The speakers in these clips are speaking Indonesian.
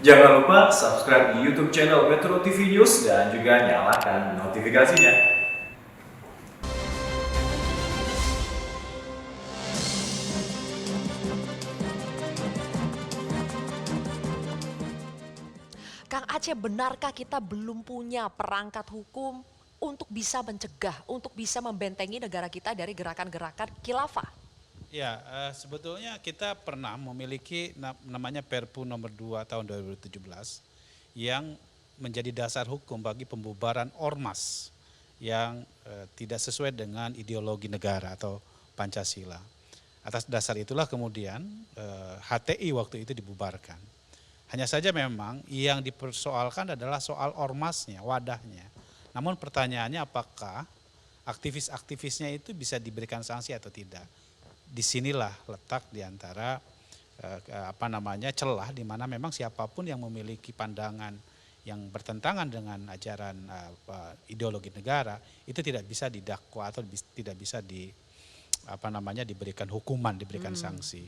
Jangan lupa subscribe di YouTube channel Metro TV News dan juga nyalakan notifikasinya. Kang Aceh, benarkah kita belum punya perangkat hukum untuk bisa mencegah, untuk bisa membentengi negara kita dari gerakan-gerakan khilafah? Ya, sebetulnya kita pernah memiliki namanya Perpu nomor 2 tahun 2017 yang menjadi dasar hukum bagi pembubaran ormas yang tidak sesuai dengan ideologi negara atau Pancasila. Atas dasar itulah kemudian HTI waktu itu dibubarkan. Hanya saja memang yang dipersoalkan adalah soal ormasnya, wadahnya. Namun pertanyaannya apakah aktivis-aktivisnya itu bisa diberikan sanksi atau tidak. Disinilah letak diantara celah di mana memang siapapun yang memiliki pandangan yang bertentangan dengan ajaran ideologi negara itu tidak bisa didakwa atau tidak bisa diberikan hukuman, diberikan sanksi.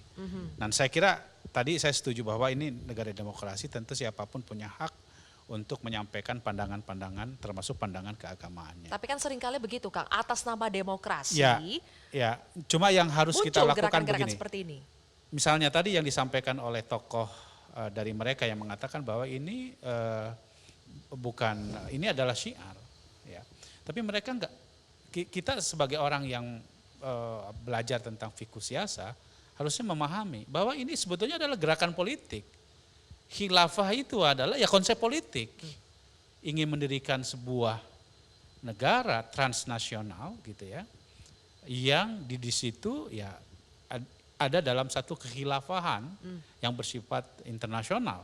Dan saya kira tadi saya setuju bahwa ini negara demokrasi, tentu siapapun punya hak untuk menyampaikan pandangan-pandangan termasuk pandangan keagamaannya. Tapi kan seringkali begitu, Kang, atas nama demokrasi ya, cuma yang harus kita lakukan gerakan-gerakan begini. seperti ini. Misalnya tadi yang disampaikan oleh tokoh dari mereka yang mengatakan bahwa ini ini adalah syiar, ya. Tapi mereka enggak, kita sebagai orang yang belajar tentang fikih siasa harusnya memahami bahwa ini sebetulnya adalah gerakan politik. Khilafah itu adalah ya konsep politik. Ingin mendirikan sebuah negara transnasional gitu ya. Yang di situ ya ada dalam satu kekhilafahan yang bersifat internasional.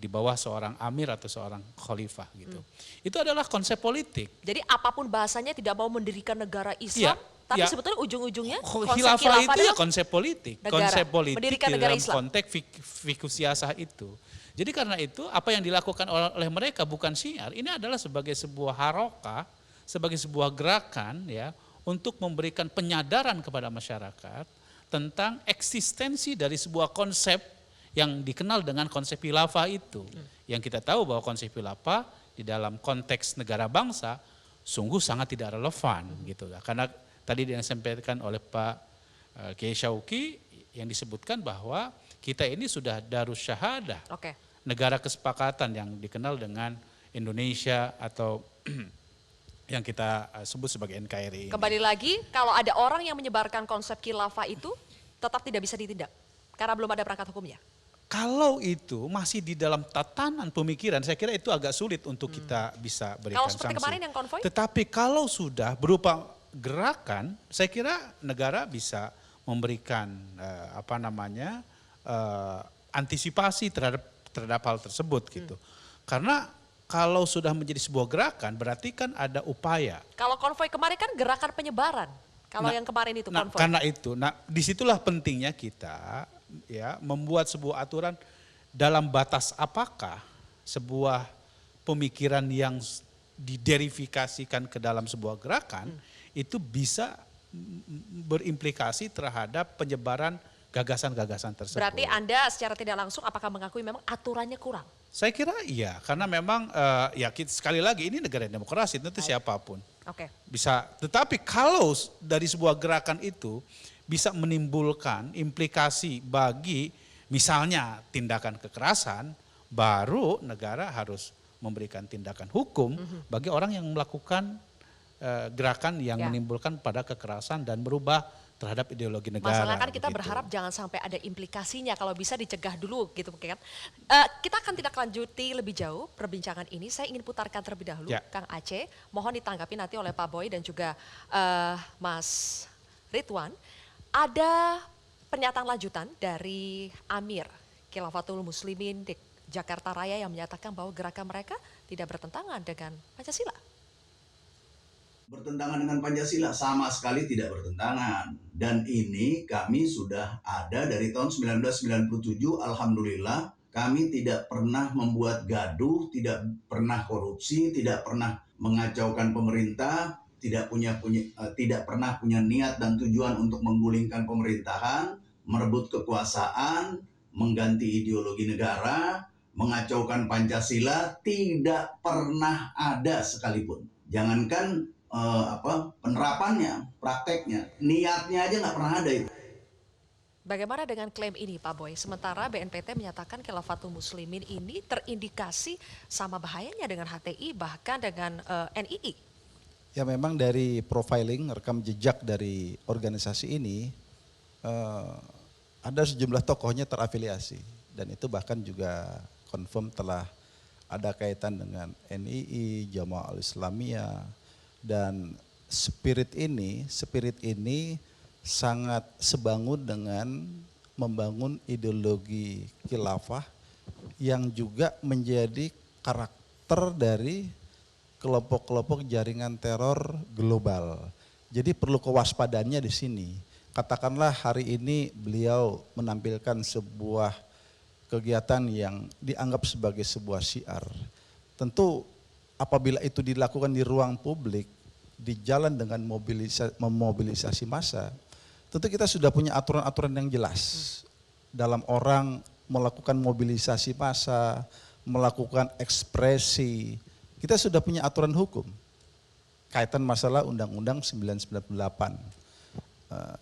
Di bawah seorang amir atau seorang khalifah gitu. Itu adalah konsep politik. Jadi apapun bahasanya tidak mau mendirikan negara Islam, tapi sebetulnya ujung-ujungnya konsep khilafah itu ya konsep politik. Negara, konsep politik mendirikan di negara dalam Islam. konteks fikih siasah itu. Jadi karena itu apa yang dilakukan oleh mereka bukan syiar, ini adalah sebagai sebuah harokah, sebagai sebuah gerakan ya untuk memberikan penyadaran kepada masyarakat tentang eksistensi dari sebuah konsep yang dikenal dengan konsep khilafah itu. Yang kita tahu bahwa konsep khilafah di dalam konteks negara bangsa sungguh sangat tidak relevan gitu. Karena tadi yang disampaikan oleh Pak Kiai Syauqi yang disebutkan bahwa kita ini sudah darus syahadah. Negara kesepakatan yang dikenal dengan Indonesia atau yang kita sebut sebagai NKRI. Kembali lagi, kalau ada orang yang menyebarkan konsep khilafah itu tetap tidak bisa ditindak karena belum ada perangkat hukumnya. Kalau itu masih di dalam tatanan pemikiran, saya kira itu agak sulit untuk kita bisa berikan sanksi. Kalau seperti kemarin yang konvoy? Tetapi kalau sudah berupa gerakan, saya kira negara bisa memberikan antisipasi terhadap hal tersebut gitu. Karena kalau sudah menjadi sebuah gerakan, berarti kan ada upaya. Kalau konvoy kemarin kan gerakan penyebaran. Kalau yang kemarin itu konvoy. Karena itu, disitulah pentingnya kita ya membuat sebuah aturan dalam batas apakah sebuah pemikiran yang diderifikasikan ke dalam sebuah gerakan itu bisa berimplikasi terhadap penyebaran gagasan-gagasan tersebut. Berarti Anda secara tidak langsung apakah mengakui memang aturannya kurang? Saya kira iya, karena memang sekali lagi ini negara demokrasi, tentu siapapun bisa. Tetapi kalau dari sebuah gerakan itu bisa menimbulkan implikasi bagi misalnya tindakan kekerasan, baru negara harus memberikan tindakan hukum bagi orang yang melakukan gerakan yang menimbulkan pada kekerasan dan berubah terhadap ideologi negara. Masalah kan kita berharap jangan sampai ada implikasinya, kalau bisa dicegah dulu gitu kan. Kita akan tidak lanjuti lebih jauh perbincangan ini, saya ingin putarkan terlebih dahulu Kang Aceh, mohon ditanggapi nanti oleh Pak Boy dan juga Mas Ridwan. Ada pernyataan lanjutan dari Amir Khilafatul Muslimin di Jakarta Raya yang menyatakan bahwa gerakan mereka tidak bertentangan dengan Pancasila. Bertentangan dengan Pancasila, sama sekali tidak bertentangan. Dan ini kami sudah ada dari tahun 1997, alhamdulillah kami tidak pernah membuat gaduh, tidak pernah korupsi, tidak pernah mengacaukan pemerintah, tidak pernah punya niat dan tujuan untuk menggulingkan pemerintahan, merebut kekuasaan, mengganti ideologi negara, mengacaukan Pancasila tidak pernah ada sekalipun. Jangankan penerapannya, prakteknya, niatnya aja nggak pernah ada itu. Bagaimana dengan klaim ini Pak Boy? Sementara BNPT menyatakan Khilafatul Muslimin ini terindikasi sama bahayanya dengan HTI bahkan dengan NII. Ya memang dari profiling rekam jejak dari organisasi ini ada sejumlah tokohnya terafiliasi dan itu bahkan juga confirm telah ada kaitan dengan NII, Jamaah Al-Islamiyah dan spirit ini sangat sebangun dengan membangun ideologi khilafah yang juga menjadi karakter dari kelompok-kelompok jaringan teror global. Jadi perlu kewaspadaannya di sini. Katakanlah hari ini beliau menampilkan sebuah kegiatan yang dianggap sebagai sebuah syiar. Tentu apabila itu dilakukan di ruang publik, di jalan dengan memobilisasi massa, tentu kita sudah punya aturan-aturan yang jelas dalam orang melakukan mobilisasi massa, melakukan ekspresi. Kita sudah punya aturan hukum kaitan masalah Undang-Undang 998,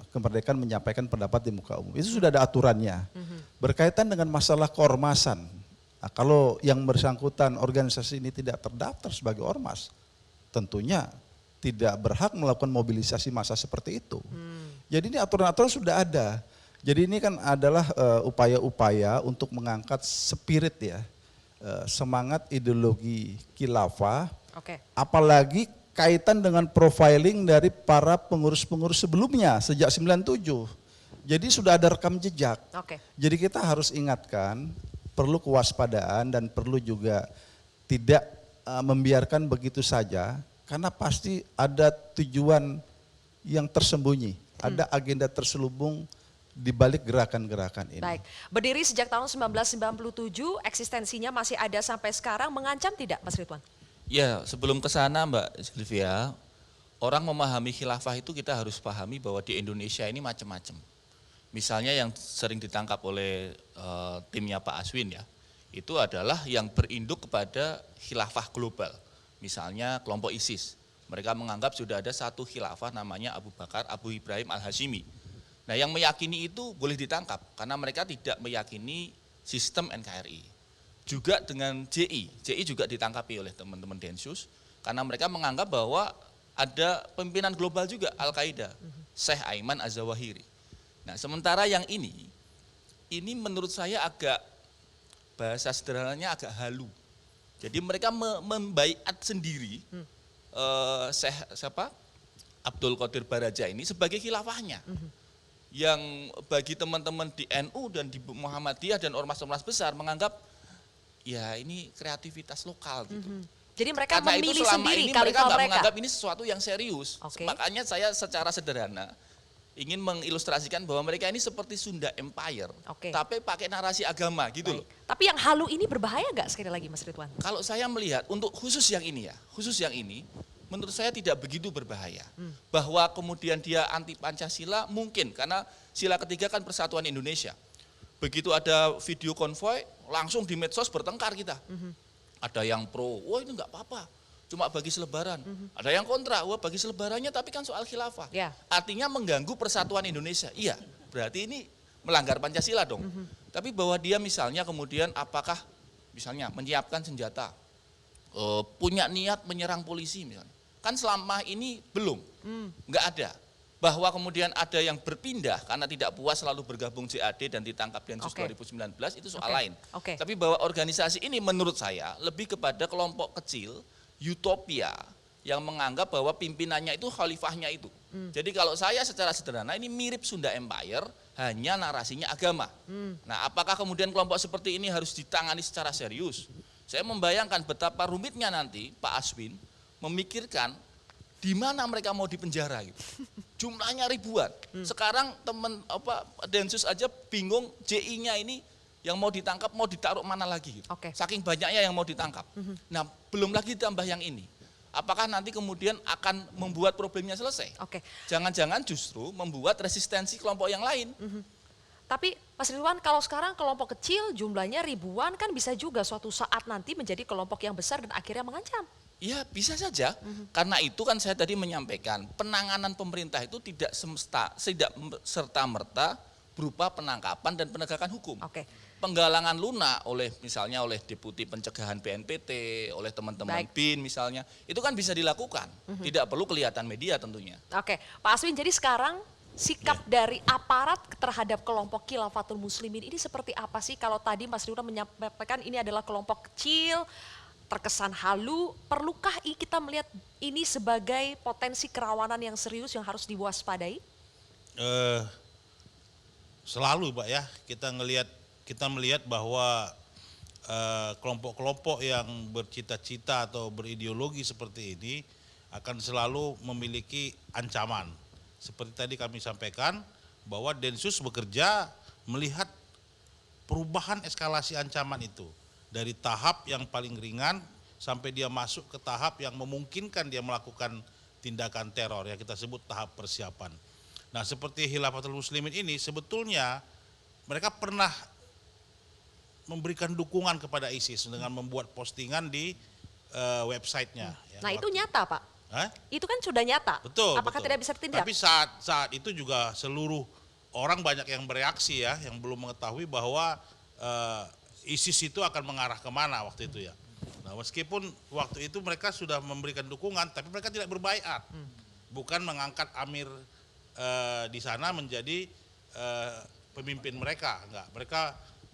kemerdekaan menyampaikan pendapat di muka umum. Itu sudah ada aturannya. Berkaitan dengan masalah keormasan, nah, kalau yang bersangkutan organisasi ini tidak terdaftar sebagai ormas, tentunya tidak berhak melakukan mobilisasi massa seperti itu. Jadi ini aturan-aturan sudah ada. Jadi ini kan adalah upaya-upaya untuk mengangkat spirit ya, semangat ideologi khilafah. Oke. Apalagi kaitan dengan profiling dari para pengurus-pengurus sebelumnya sejak 97. Jadi sudah ada rekam jejak. Oke. Jadi kita harus ingatkan, perlu kewaspadaan dan perlu juga tidak membiarkan begitu saja. Karena pasti ada tujuan yang tersembunyi, ada agenda terselubung di balik gerakan-gerakan ini. Baik, berdiri sejak tahun 1997, eksistensinya masih ada sampai sekarang, mengancam tidak Mas Ridwan? Ya, sebelum ke sana Mbak Sylvia, orang memahami khilafah itu kita harus pahami bahwa di Indonesia ini macam-macam. Misalnya yang sering ditangkap oleh timnya Pak Aswin ya, itu adalah yang berinduk kepada khilafah global. Misalnya kelompok ISIS, mereka menganggap sudah ada satu khilafah namanya Abu Bakar Abu Ibrahim Al-Hashimi. Nah yang meyakini itu boleh ditangkap karena mereka tidak meyakini sistem NKRI. Juga dengan JI juga ditangkapi oleh teman-teman Densus karena mereka menganggap bahwa ada pimpinan global juga Al-Qaeda, Syekh Aiman Az-Zawahiri. Nah sementara yang ini menurut saya agak, bahasa sederhananya agak halu. Jadi mereka membaiat sendiri Syekh Abdul Qadir Baraja ini sebagai khilafahnya. Yang bagi teman-teman di NU dan di Muhammadiyah dan ormas-ormas besar menganggap ya ini kreativitas lokal gitu. Jadi mereka Karena memilih itu selama sendiri ini khalifah mereka mereka. menganggap ini sesuatu yang serius. Oke. Makanya saya secara sederhana ingin mengilustrasikan bahwa mereka ini seperti Sunda Empire, Oke. tapi pakai narasi agama gitu loh. Tapi yang halu ini berbahaya nggak sekali lagi Mas Ridwan? Kalau saya melihat untuk khusus yang ini menurut saya tidak begitu berbahaya. Bahwa kemudian dia anti Pancasila mungkin karena sila ketiga kan persatuan Indonesia. Begitu ada video konvoy langsung di medsos bertengkar kita. Ada yang pro, wah ini nggak apa-apa, cuma bagi selebaran. Ada yang kontra, wah bagi selebarannya tapi kan soal khilafah. Ya. Artinya mengganggu persatuan Indonesia. Iya, berarti ini melanggar Pancasila dong. Tapi bahwa dia misalnya kemudian apakah misalnya menyiapkan senjata, punya niat menyerang polisi misalnya. Kan selama ini belum, nggak ada. Bahwa kemudian ada yang berpindah karena tidak puas selalu bergabung JAD dan ditangkap Densus 2019 itu soal lain. Tapi bahwa organisasi ini menurut saya lebih kepada kelompok kecil, utopia, yang menganggap bahwa pimpinannya itu khalifahnya itu. Jadi kalau saya secara sederhana ini mirip Sunda Empire, hanya narasinya agama. Nah apakah kemudian kelompok seperti ini harus ditangani secara serius? Saya membayangkan betapa rumitnya nanti Pak Aswin memikirkan di mana mereka mau dipenjara gitu. Jumlahnya ribuan. Sekarang Densus aja bingung JI-nya ini yang mau ditangkap mau ditaruh mana lagi gitu. Saking banyaknya yang mau ditangkap. Nah, belum lagi ditambah yang ini. Apakah nanti kemudian akan membuat problemnya selesai? Jangan-jangan justru membuat resistensi kelompok yang lain. Tapi Mas Ridwan, kalau sekarang kelompok kecil jumlahnya ribuan kan bisa juga suatu saat nanti menjadi kelompok yang besar dan akhirnya mengancam. Ya bisa saja, karena itu kan saya tadi menyampaikan penanganan pemerintah itu tidak serta-merta berupa penangkapan dan penegakan hukum. Oke. Penggalangan lunak misalnya oleh Deputi Pencegahan BNPT, oleh teman-teman Baik. BIN misalnya, itu kan bisa dilakukan, tidak perlu kelihatan media tentunya. Oke, Pak Aswin, jadi sekarang sikap dari aparat terhadap kelompok Khilafatul Muslimin ini seperti apa sih? Kalau tadi Mas Ridwan menyampaikan ini adalah kelompok kecil, terkesan halu, perlukah kita melihat ini sebagai potensi kerawanan yang serius yang harus diwaspadai? Selalu Pak ya, kita melihat bahwa kelompok-kelompok yang bercita-cita atau berideologi seperti ini akan selalu memiliki ancaman. Seperti tadi kami sampaikan bahwa Densus bekerja melihat perubahan eskalasi ancaman itu. Dari tahap yang paling ringan sampai dia masuk ke tahap yang memungkinkan dia melakukan tindakan teror yang kita sebut tahap persiapan. Nah seperti Khilafatul Muslimin ini sebetulnya mereka pernah memberikan dukungan kepada ISIS dengan membuat postingan di websitenya. Nah itu nyata Pak, itu kan sudah nyata. Betul. Apakah betul. tidak bisa ditindak? Tapi saat itu juga seluruh orang banyak yang bereaksi ya, yang belum mengetahui bahwa ISIS itu akan mengarah kemana waktu itu ya. Nah meskipun waktu itu mereka sudah memberikan dukungan, tapi mereka tidak berbaiat, bukan mengangkat Amir di sana menjadi pemimpin mereka, enggak.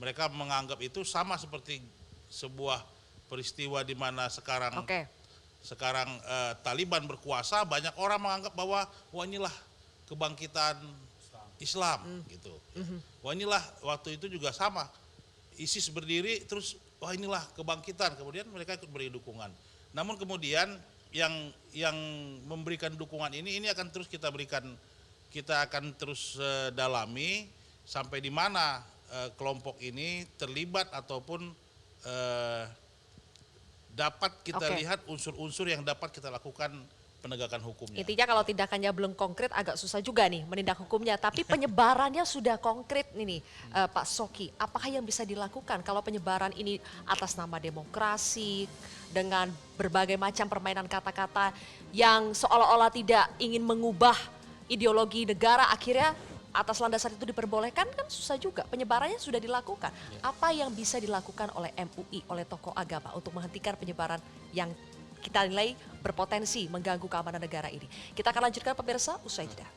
Mereka menganggap itu sama seperti sebuah peristiwa di mana sekarang Taliban berkuasa, banyak orang menganggap bahwa wah inilah kebangkitan Islam gitu. Wah inilah waktu itu juga sama. ISIS berdiri terus wah inilah kebangkitan, kemudian mereka ikut beri dukungan. Namun kemudian yang memberikan dukungan ini akan terus kita akan terus dalami sampai di mana kelompok ini terlibat ataupun dapat kita lihat unsur-unsur yang dapat kita lakukan penegakan hukumnya. Intinya kalau tindakannya belum konkret agak susah juga nih menindak hukumnya, tapi penyebarannya sudah konkret nih Pak Soki. Apakah yang bisa dilakukan kalau penyebaran ini atas nama demokrasi dengan berbagai macam permainan kata-kata yang seolah-olah tidak ingin mengubah ideologi negara, akhirnya atas landasan itu diperbolehkan, kan susah juga. Penyebarannya sudah dilakukan. Apa yang bisa dilakukan oleh MUI, oleh tokoh agama untuk menghentikan penyebaran yang kita nilai berpotensi mengganggu keamanan negara ini? Kita akan lanjutkan pemirsa usai jeda.